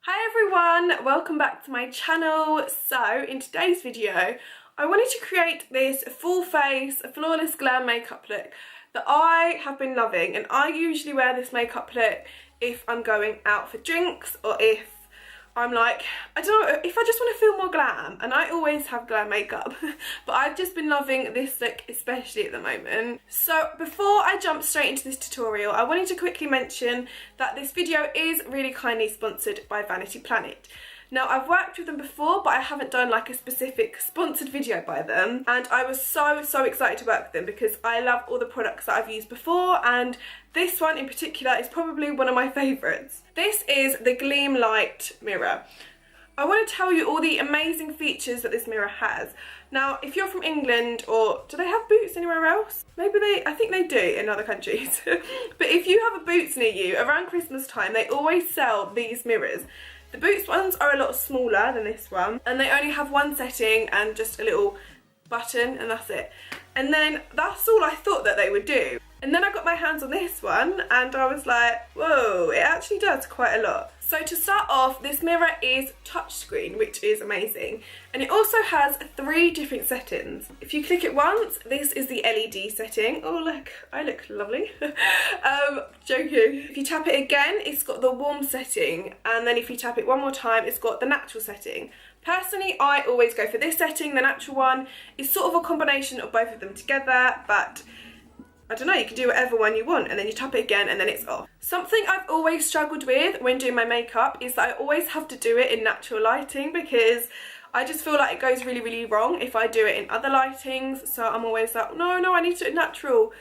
Hi everyone, welcome back to my channel. So in today's video I wanted to create this full face flawless glam makeup look that I have been loving, and I usually wear this makeup look if I'm going out for drinks or if I'm like, I don't know, if I just want to feel more glam, and I always have glam makeup but I've just been loving this look especially at the moment. So before I jump straight into this tutorial, I wanted to quickly mention that this video is really kindly sponsored by Vanity Planet. Now, I've worked with them before, but I haven't done like a specific sponsored video by them, and I was so excited to work with them because I love all the products that I've used before, and this one in particular is probably one of my favourites. This is the Glam Light mirror. I want to tell you all the amazing features that this mirror has. Now, if you're from England, or do they have Boots anywhere else? Maybe I think they do in other countries. But if you have a Boots near you, around Christmas time, they always sell these mirrors. The Boots ones are a lot smaller than this one, and they only have one setting and just a little button, and that's it. And then that's all I thought that they would do. And then I got my hands on this one and I was like, whoa, it actually does quite a lot. So to start off, this mirror is touchscreen, which is amazing. And it also has 3 different settings. If you click it once, this is the LED setting. Oh look, I look lovely. Joking. If you tap it again, it's got the warm setting. And then if you tap it one more time, it's got the natural setting. Personally, I always go for this setting, the natural one. It's sort of a combination of both of them together, but I don't know, you can do whatever one you want, and then you tap it again and then it's off. Something I've always struggled with when doing my makeup is that I always have to do it in natural lighting, because I just feel like it goes really wrong if I do it in other lightings. So I'm always like, no, I need to do it natural.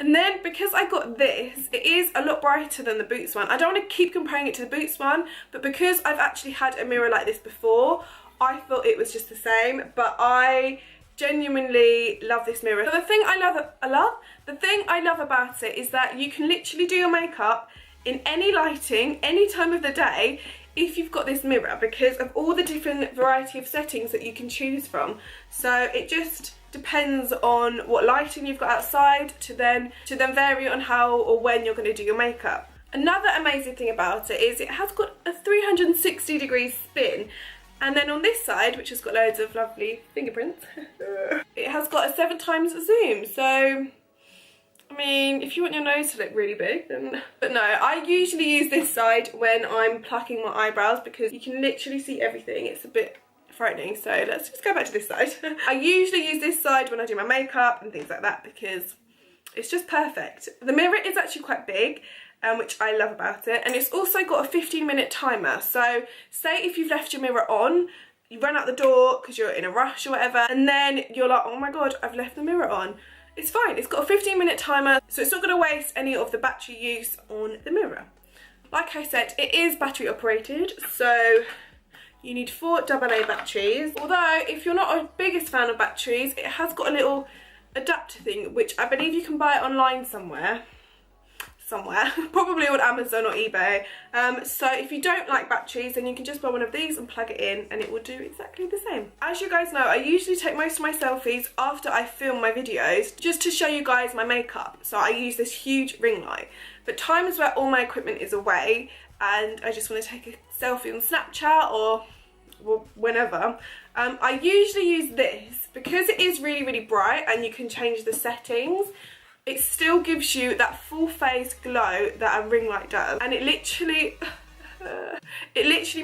And then because I got this, it is a lot brighter than the Boots one. I don't want to keep comparing it to the Boots one, but because I've actually had a mirror like this before, I thought it was just the same. But I genuinely love this mirror. So the thing I love about it is that you can literally do your makeup in any lighting, any time of the day, if you've got this mirror, because of all the different variety of settings that you can choose from. So it just depends on what lighting you've got outside to then vary on how or when you're going to do your makeup. Another amazing thing about it is it has got a 360-degree spin. And then on this side, which has got loads of lovely fingerprints, it has got a 7x zoom. So, I mean, if you want your nose to look really big, then... But no, I usually use this side when I'm plucking my eyebrows, because you can literally see everything. It's a bit frightening, so let's just go back to this side. I usually use this side when I do my makeup and things like that, because it's just perfect. The mirror is actually quite big, which I love about it, and it's also got a 15-minute timer. So say if you've left your mirror on, you run out the door because you're in a rush or whatever, and then you're like, oh my god, I've left the mirror on. It's fine, it's got a 15-minute timer, so it's not going to waste any of the battery use on the mirror. Like I said, it is battery operated, so you need 4 AA batteries. Although if you're not a biggest fan of batteries, it has got a little adapter thing, which I believe you can buy online somewhere, probably on Amazon or eBay. So if you don't like batteries, then you can just buy one of these and plug it in, and it will do exactly the same. As you guys know, I usually take most of my selfies after I film my videos, just to show you guys my makeup. So I use this huge ring light. But times where all my equipment is away and I just want to take a selfie on Snapchat or whenever, I usually use this because it is really bright and you can change the settings. It still gives you that full face glow that a ring light does, and it literally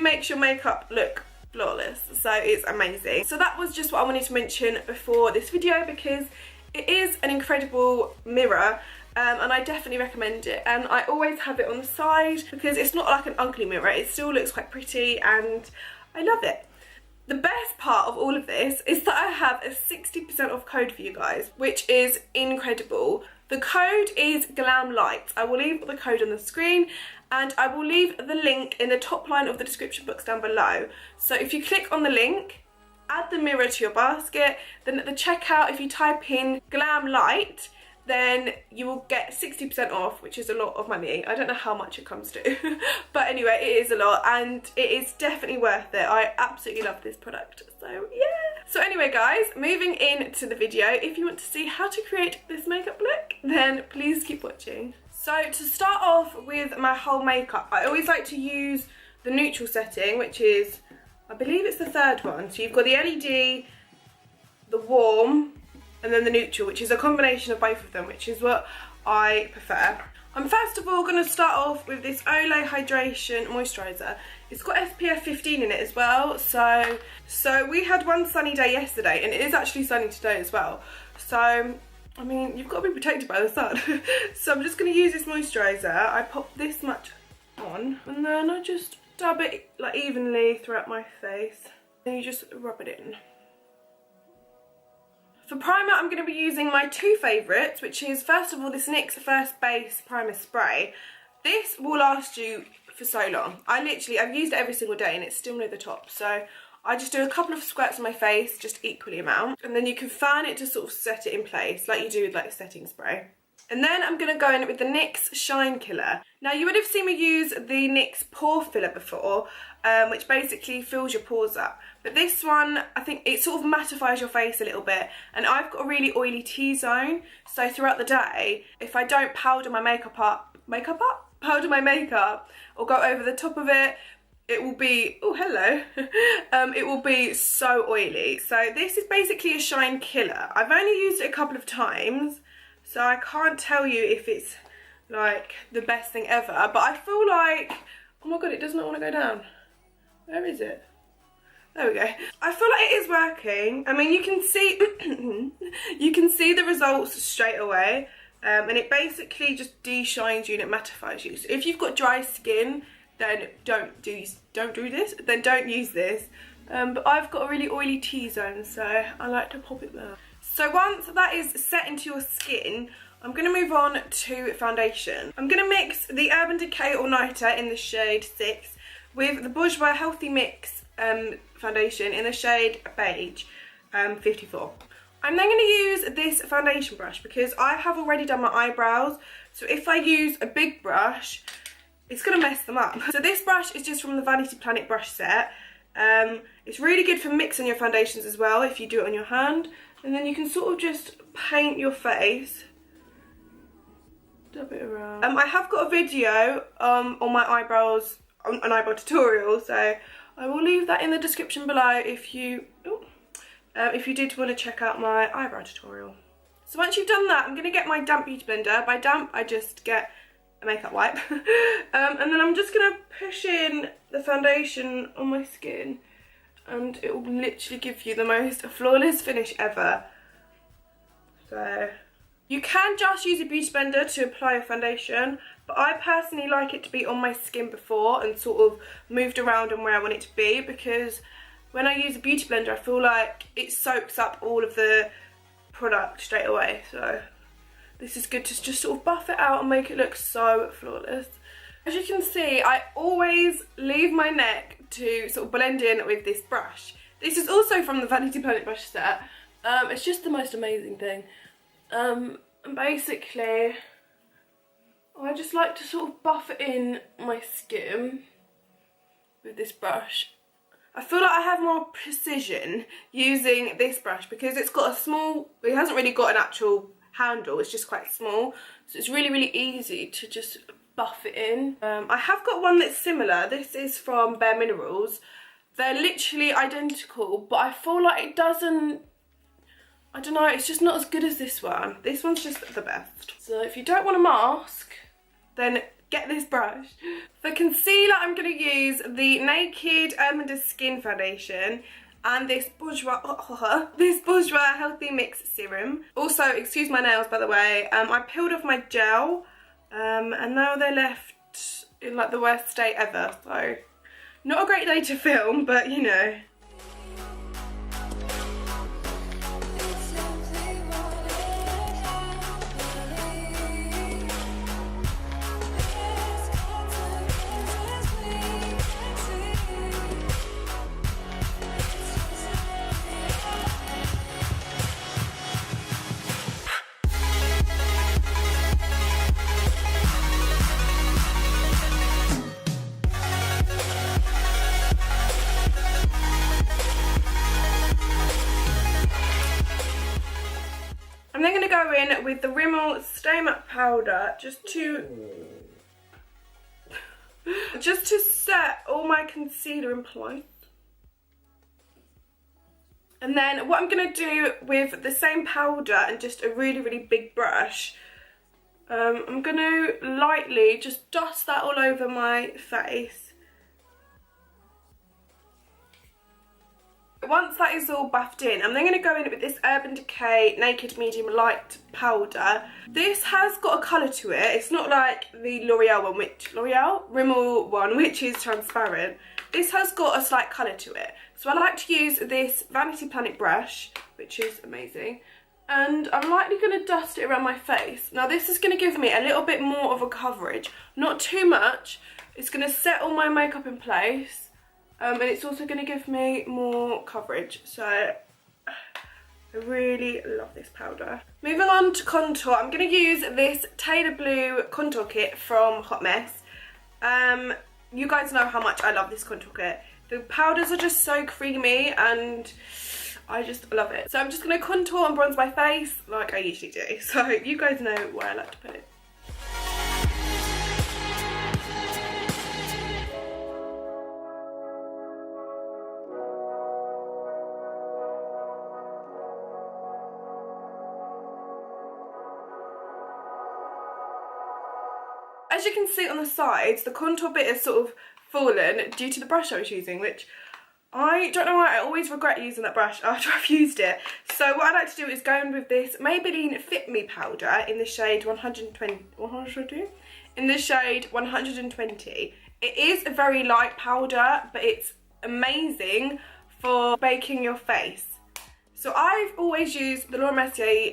makes your makeup look flawless. So it's amazing. So that was just what I wanted to mention before this video, because it is an incredible mirror, and I definitely recommend it. And I always have it on the side because it's not like an ugly mirror, it still looks quite pretty and I love it. The best part of all of this is that I have a 60% off code for you guys, which is incredible. The code is Glam Light. I will leave the code on the screen, and I will leave the link in the top line of the description box down below. So if you click on the link, add the mirror to your basket, then at the checkout, if you type in Glam Light, then you will get 60% off, which is a lot of money. I don't know how much it comes to, but anyway, it is a lot, and it is definitely worth it. I absolutely love this product, so yeah. So anyway guys, moving into the video, if you want to see how to create this makeup look, then please keep watching. So to start off with my whole makeup, I always like to use the neutral setting, which is, I believe it's the third one. So you've got the LED, the warm, and then the neutral, which is a combination of both of them, which is what I prefer. I'm first of all going to start off with this Olay Hydration Moisturiser. It's got SPF 15 in it as well, so we had one sunny day yesterday, and it is actually sunny today as well. So, I mean, you've got to be protected by the sun. So I'm just going to use this moisturiser. I pop this much on, and then I just dab it like evenly throughout my face. And you just rub it in. For primer, I'm going to be using my two favourites, which is, first of all, this NYX First Base Primer Spray. This will last you for so long. I've used it every single day and it's still near the top. So I just do a couple of squirts on my face, just equally amount. And then you can fan it to sort of set it in place, like you do with like a setting spray. And then I'm going to go in with the NYX Shine Killer. Now, you would have seen me use the NYX Pore Filler before, which basically fills your pores up. But this one, I think it sort of mattifies your face a little bit. And I've got a really oily T-zone, so throughout the day, if I don't powder my powder my makeup, or go over the top of it, it will be, oh hello, it will be so oily. So this is basically a shine killer. I've only used it a couple of times, so I can't tell you if it's like the best thing ever, but I feel like, oh my god, it does not want to go down. Where is it? There we go. I feel like it is working. I mean, you can see, you can see the results straight away, and it basically just de-shines you and it mattifies you. So if you've got dry skin, then don't use this. But I've got a really oily T-zone, so I like to pop it there. So once that is set into your skin, I'm going to move on to foundation. I'm going to mix the Urban Decay All Nighter in the shade 6 with the Bourjois Healthy Mix foundation in the shade Beige 54. I'm then going to use this foundation brush because I have already done my eyebrows. So if I use a big brush, it's going to mess them up. So this brush is just from the Vanity Planet brush set. It's really good for mixing your foundations as well if you do it on your hand. And then you can sort of just paint your face. Dab it around. I have got a video on my eyebrows, an eyebrow tutorial, so I will leave that in the description below if you did want to check out my eyebrow tutorial. So once you've done that, I'm going to get my damp beauty blender. By damp, I just get a makeup wipe. And then I'm just going to push in the foundation on my skin, and it will literally give you the most flawless finish ever. So you can just use a beauty blender to apply a foundation, but I personally like it to be on my skin before and sort of moved around and where I want it to be, because when I use a beauty blender I feel like it soaks up all of the product straight away. So this is good to just sort of buff it out and make it look so flawless. As you can see, I always leave my neck to sort of blend in with this brush. This is also from the Vanity Planet brush set. It's just the most amazing thing. And basically, I just like to sort of buff it in my skin with this brush. I feel like I have more precision using this brush because it's got a small, it hasn't really got an actual handle, it's just quite small. So it's really, really easy to just buff it in. I have got one that's similar. This is from Bare Minerals. They're literally identical, but I feel like it doesn't, I don't know, it's just not as good as this one. This one's just the best. So if you don't want a mask, then get this brush. For concealer, I'm going to use the Naked Almond Skin Foundation and this Bourjois Healthy Mix Serum. Also, excuse my nails by the way, I peeled off my gel and now they're left in like the worst state ever. So not a great day to film, but you know. I'm then going to go in with the Rimmel Stay Matte Powder just to just to set all my concealer in place. And then what I'm going to do with the same powder and just a really, really big brush, I'm going to lightly just dust that all over my face. Once that is all buffed in, I'm then going to go in with this Urban Decay Naked Medium Light powder. This has got a colour to it. It's not like the L'Oreal Rimmel one, which is transparent. This has got a slight colour to it. So I like to use this Vanity Planet brush, which is amazing. And I'm lightly going to dust it around my face. Now this is going to give me a little bit more of a coverage. Not too much. It's going to set all my makeup in place. And it's also going to give me more coverage. So I really love this powder. Moving on to contour, I'm going to use this Taylor Blue contour kit from Hot Mess. You guys know how much I love this contour kit. The powders are just so creamy and I just love it. So I'm just going to contour and bronze my face like I usually do. So you guys know where I like to put it. As you can see on the sides, the contour bit is sort of fallen due to the brush I was using, which I don't know why I always regret using that brush after I've used it. So what I like to do is go in with this Maybelline Fit Me powder in the shade 120, in the shade 120. It is a very light powder, but it's amazing for baking your face. So I've always used the Laura Mercier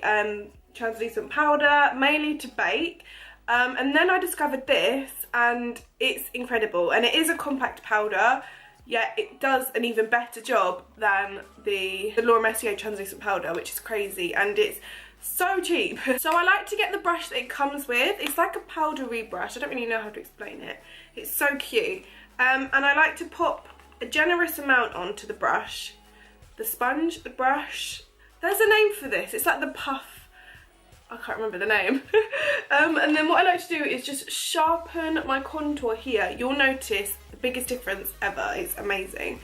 translucent powder mainly to bake. And then I discovered this and it's incredible, and it is a compact powder, yet it does an even better job than the Laura Mercier translucent powder, which is crazy, and it's so cheap. So I like to get the brush that it comes with. It's like a powdery brush, I don't really know how to explain it. It's so cute. And I like to pop a generous amount onto the brush. The sponge, the brush, there's a name for this, it's like the puff. I can't remember the name. And then what I like to do is just sharpen my contour here. You'll notice the biggest difference ever. It's amazing.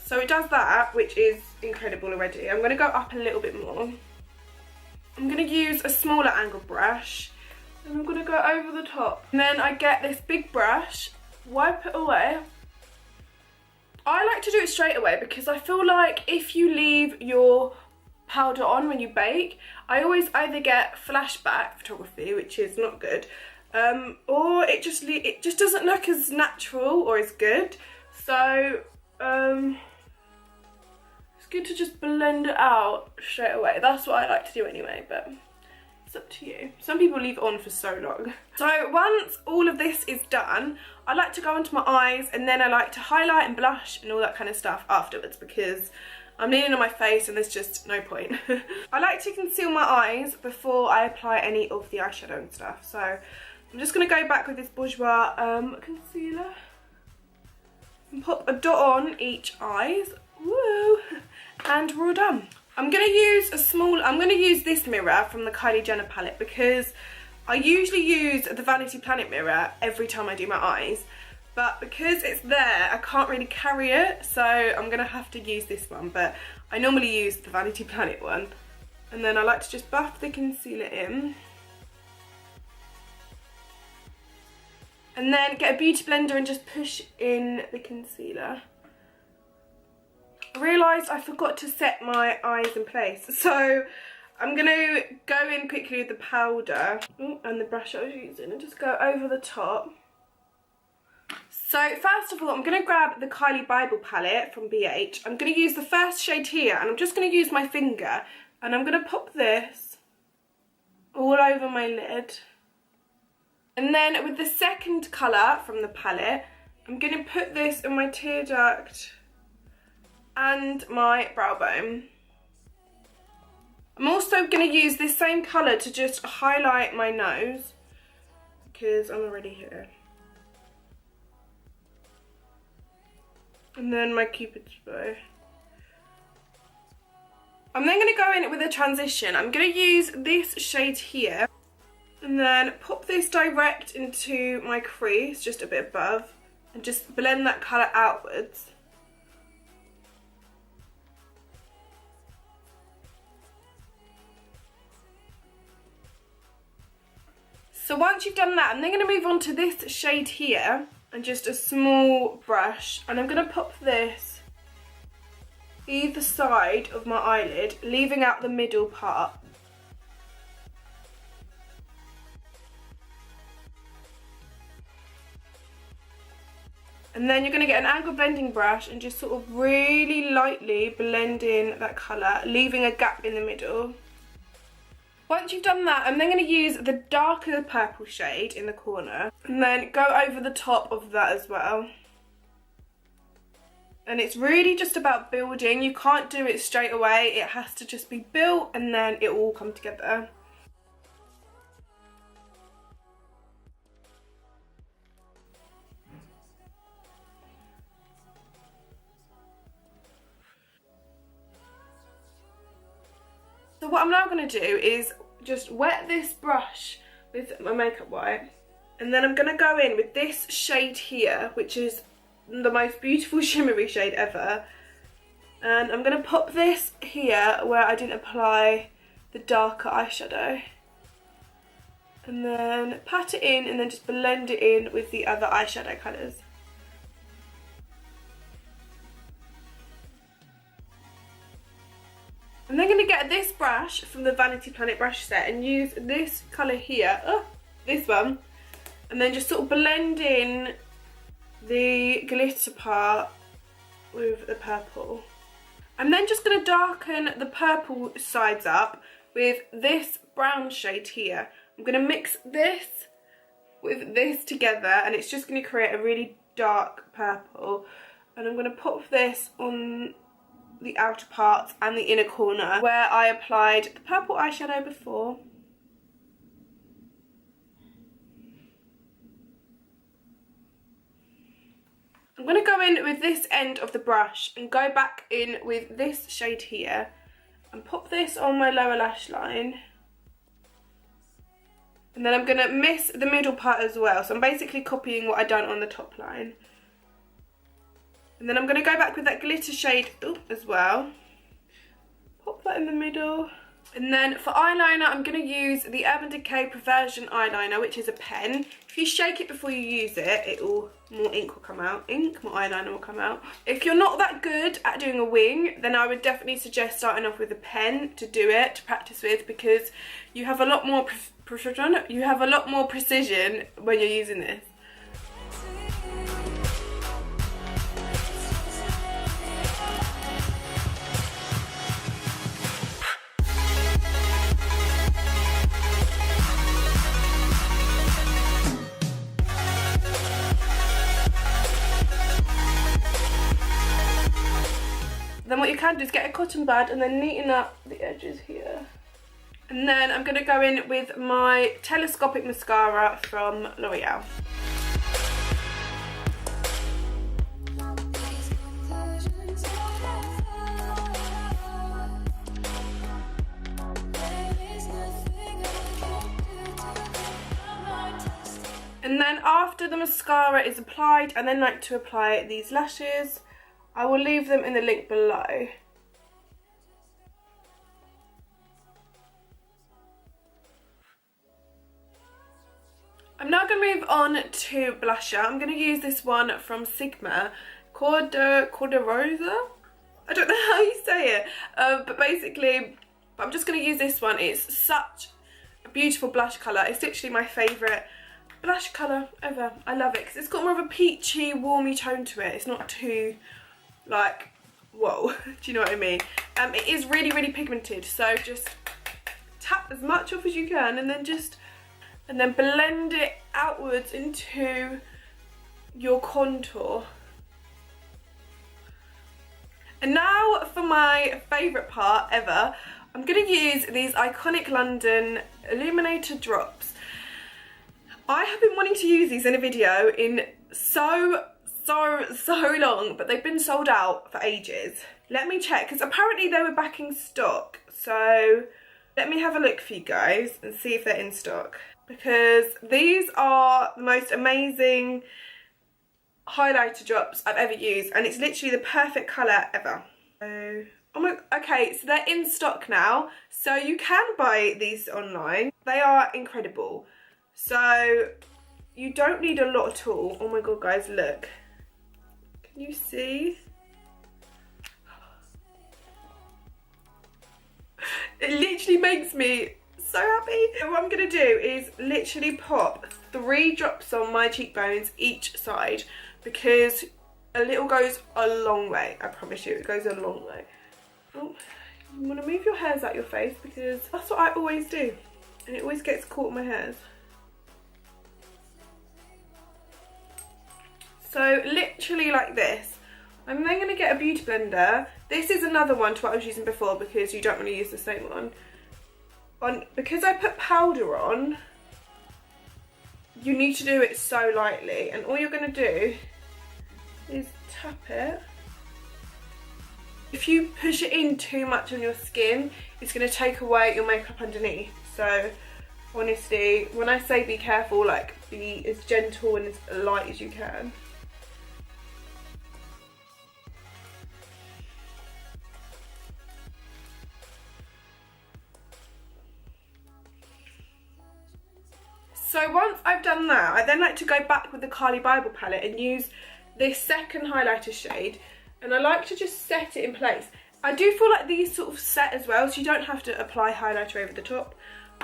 So it does that, which is incredible already. I'm going to go up a little bit more. I'm going to use a smaller angle brush and I'm going to go over the top. And then I get this big brush, wipe it away. I like to do it straight away because I feel like if you leave your powder on when you bake, I always either get flashback photography, which is not good, or it just doesn't look as natural or as good. So it's good to just blend it out straight away. That's what I like to do anyway, but it's up to you. Some people leave it on for so long. So once all of this is done, I like to go onto my eyes and then I like to highlight and blush and all that kind of stuff afterwards because I'm leaning on my face and there's just no point. I like to conceal my eyes before I apply any of the eyeshadow and stuff. So I'm just going to go back with this Bourjois concealer and pop a dot on each eyes. Woo! And we're all done. I'm going to use this mirror from the Kylie Jenner palette because I usually use the Vanity Planet mirror every time I do my eyes, but because it's there I can't really carry it, so I'm going to have to use this one, but I normally use the Vanity Planet one. And then I like to just buff the concealer in. And then get a beauty blender and just push in the concealer. I realised I forgot to set my eyes in place, so I'm going to go in quickly with the powder and the brush I was using and just go over the top. So first of all, I'm going to grab the Kylie Bible palette from BH. I'm going to use the first shade here and I'm just going to use my finger and I'm going to pop this all over my lid. And then with the second colour from the palette, I'm going to put this in my tear duct and my brow bone. I'm also going to use this same colour to just highlight my nose because I'm already here. And then my Cupid's bow. I'm then going to go in with a transition. I'm going to use this shade here And then pop this direct into my crease, just a bit above, and just blend that colour outwards. So once you've done that, I'm then going to move on to this shade here, and just a small brush, and I'm going to pop this either side of my eyelid, leaving out the middle part. And then you're going to get an angle blending brush and just sort of really lightly blend in that colour, leaving a gap in the middle. Once you've done that, I'm then going to use the darker purple shade in the corner and then go over the top of that as well. And it's really just about building. You can't do it straight away. It has to just be built and then it will all come together. So what I'm now going to do is just wet this brush with my makeup wipe, and then I'm going to go in with this shade here, which is the most beautiful shimmery shade ever, and I'm going to pop this here where I didn't apply the darker eyeshadow, and then pat it in and then just blend it in with the other eyeshadow colours. I'm then going to get this brush from the Vanity Planet brush set and use this colour here, this one, and then just sort of blend in the glitter part with the purple. I'm then just going to darken the purple sides up with this brown shade here. I'm going to mix this with this together and it's just going to create a really dark purple, and I'm going to pop this on the outer parts and the inner corner where I applied the purple eyeshadow before. I'm going to go in with this end of the brush and go back in with this shade here and pop this on my lower lash line. And then I'm going to miss the middle part as well, so I'm basically copying what I done on the top line. And then I'm going to go back with that glitter shade as well. Pop that in the middle. And then for eyeliner, I'm going to use the Urban Decay Perversion eyeliner, which is a pen. If you shake it before you use it, more ink will come out. More eyeliner will come out. If you're not that good at doing a wing, then I would definitely suggest starting off with a pen to do it, to practice with, because you have a lot more precision when you're using this. Then what you can do is get a cotton bud and then neaten up the edges here. And then I'm going to go in with my telescopic mascara from L'Oreal. And then after the mascara is applied, I then like to apply these lashes. I will leave them in the link below. I'm now going to move on to blusher. I'm going to use this one from Sigma, Corderosa. I don't know how you say it, but basically, I'm just going to use this one. It's such a beautiful blush colour. It's literally my favourite blush colour ever. I love it because it's got more of a peachy, warmy tone to it. It's not too, like, whoa, do you know what I mean? It is really, really pigmented, so just tap as much off as you can and then blend it outwards into your contour. And now for my favourite part ever, I'm going to use these Iconic London Illuminator drops. I have been wanting to use these in a video in so long, but they've been sold out for ages. Let me check, because apparently they were back in stock, so let me have a look for you guys and see if they're in stock. because these are the most amazing highlighter drops I've ever used, and it's literally the perfect colour ever. So, oh my, okay, so they're in stock now, so you can buy these online. They are incredible. So you don't need a lot at all. Oh my god, guys, look. Can you see? It literally makes me so happy. So what I'm gonna do is literally pop 3 drops on my cheekbones each side, because a little goes a long way. I promise you, it goes a long way. Oh, you want to move your hairs out your face, because that's what I always do, and it always gets caught in my hairs. So literally like this. I'm then going to get a beauty blender. This is another one to what I was using before, because you don't want to use the same one. Because I put powder on, you need to do it so lightly, and all you're going to do is tap it. If you push it in too much on your skin, it's going to take away your makeup underneath. So honestly, when I say be careful, like, be as gentle and as light as you can. So once I've done that, I then like to go back with the Carly Bible palette and use this second highlighter shade, and I like to just set it in place. I do feel like these sort of set as well, so you don't have to apply highlighter over the top,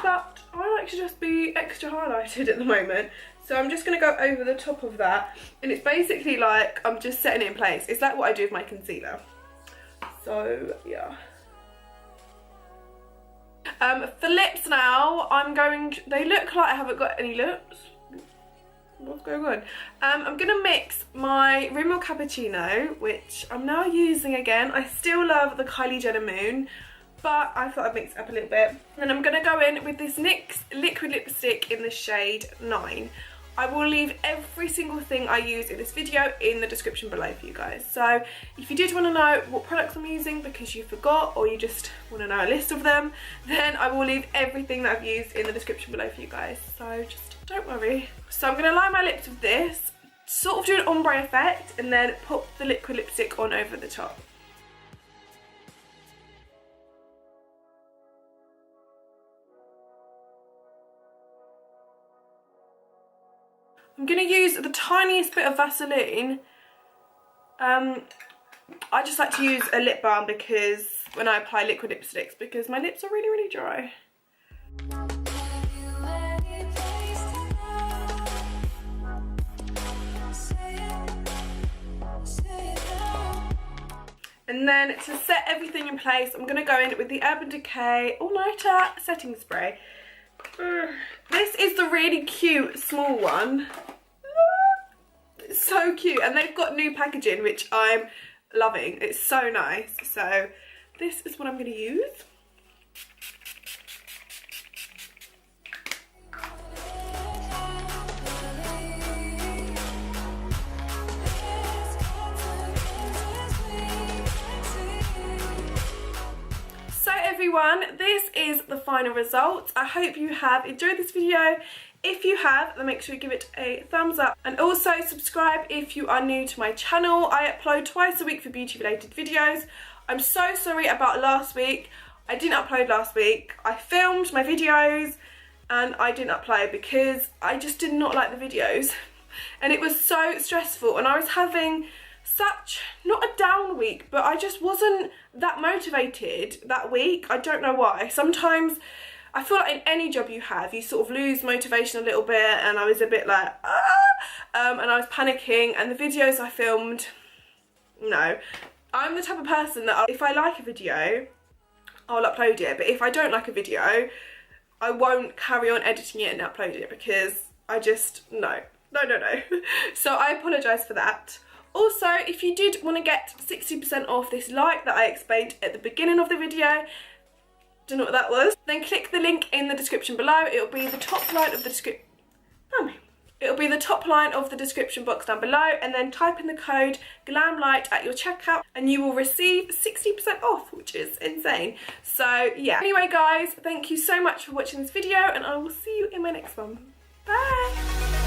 but I like to just be extra highlighted at the moment. So I'm just going to go over the top of that, and it's basically like I'm just setting it in place. It's like what I do with my concealer. So yeah. For lips now, they look like I haven't got any lips. What's going on? I'm going to mix my Rimmel Cappuccino, which I'm now using again. I still love the Kylie Jenner Moon, but I thought I'd mix it up a little bit. And I'm going to go in with this NYX liquid lipstick in the shade 9. I will leave every single thing I use in this video in the description below for you guys. So if you did want to know what products I'm using because you forgot, or you just want to know a list of them, then I will leave everything that I've used in the description below for you guys. So just don't worry. So I'm going to line my lips with this, sort of do an ombre effect, and then put the liquid lipstick on over the top. I'm going to use the tiniest bit of Vaseline. I just like to use a lip balm because when I apply liquid lipsticks, because my lips are really, really dry. And then to set everything in place, I'm going to go in with the Urban Decay All Nighter Setting Spray. This is the really cute small one. It's so cute, and they've got new packaging which I'm loving. It's so nice. So this is what I'm going to use. Everyone, this is the final result. I hope you have enjoyed this video. If you have, then make sure you give it a thumbs up, and also subscribe if you are new to my channel. I upload twice a week for beauty related videos. I'm so sorry about last week. I didn't upload last week. I filmed my videos and I didn't upload because I just did not like the videos, and it was so stressful, and I was having such, not a down week, but I just wasn't that motivated that week. I don't know why. Sometimes I feel like in any job you have, you sort of lose motivation a little bit, and I was a bit like, and I was panicking, and the videos I filmed, no. I'm the type of person that if I like a video, I'll upload it, but if I don't like a video, I won't carry on editing it and upload it, because I just, no. So I apologise for that. Also, if you did want to get 60% off this light that I explained at the beginning of the video, don't know what that was, then click the link in the description below. It'll be the top right of the description. It'll be the top line of the description box down below, and then type in the code GLAMLIGHT at your checkout and you will receive 60% off, which is insane. So yeah. Anyway guys, thank you so much for watching this video and I will see you in my next one. Bye!